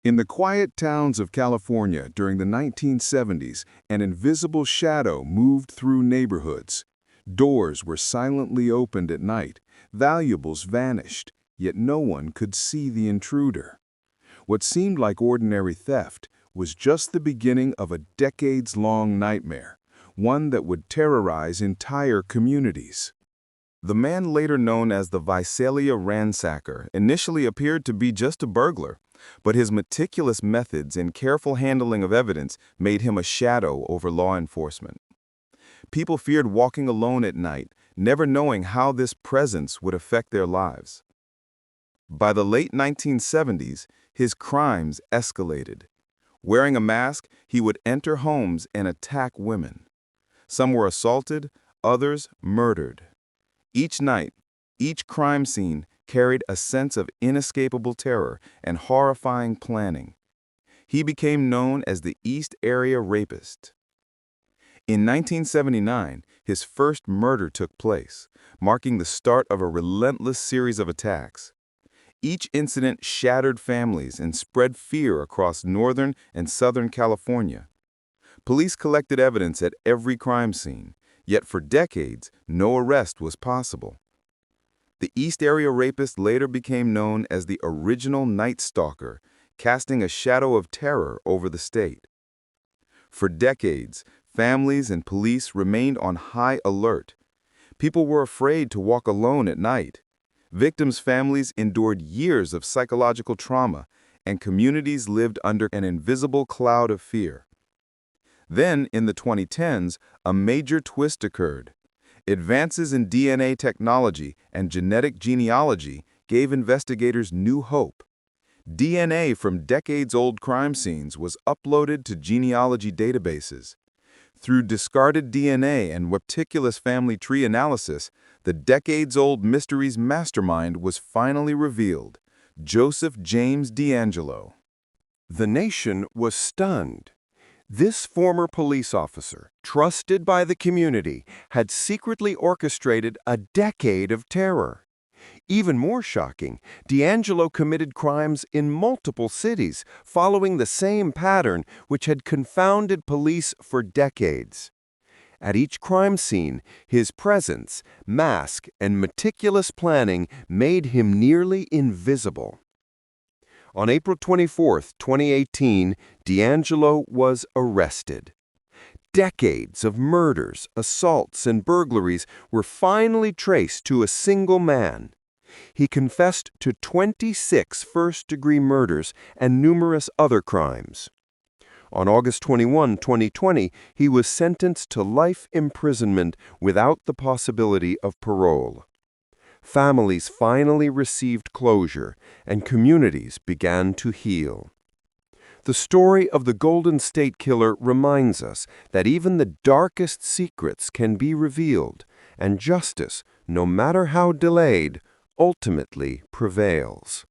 In the quiet towns of California during the 1970s, an invisible shadow moved through neighborhoods. Doors were silently opened at night, valuables vanished, yet no one could see the intruder. What seemed like ordinary theft was just the beginning of a decades-long nightmare, one that would terrorize entire communities. The man later known as the Visalia Ransacker initially appeared to be just a burglar, but his meticulous methods and careful handling of evidence made him a shadow over law enforcement. People feared walking alone at night, never knowing how this presence would affect their lives. By the late 1970s, his crimes escalated. Wearing a mask, he would enter homes and attack women. Some were assaulted, others murdered. Each night, each crime scene carried a sense of inescapable terror and horrifying planning. He became known as the East Area Rapist. In 1979, his first murder took place, marking the start of a relentless series of attacks. Each incident shattered families and spread fear across northern and southern California. Police collected evidence at every crime scene, yet for decades, no arrest was possible. The East Area Rapist later became known as the original Night Stalker, casting a shadow of terror over the state. For decades, families and police remained on high alert. People were afraid to walk alone at night. Victims' families endured years of psychological trauma, and communities lived under an invisible cloud of fear. Then, in the 2010s, a major twist occurred. Advances in DNA technology and genetic genealogy gave investigators new hope. DNA from decades-old crime scenes was uploaded to genealogy databases. Through discarded DNA and meticulous family tree analysis, the decades-old mystery's mastermind was finally revealed: Joseph James DeAngelo. The nation was stunned. This former police officer, trusted by the community, had secretly orchestrated a decade of terror. Even more shocking, DeAngelo committed crimes in multiple cities, following the same pattern which had confounded police for decades. At each crime scene, his presence, mask, and meticulous planning made him nearly invisible. On April 24, 2018, DeAngelo was arrested. Decades of murders, assaults, and burglaries were finally traced to a single man. He confessed to 26 first-degree murders and numerous other crimes. On August 21, 2020, he was sentenced to life imprisonment without the possibility of parole. Families finally received closure, and communities began to heal. The story of the Golden State Killer reminds us that even the darkest secrets can be revealed, and justice, no matter how delayed, ultimately prevails.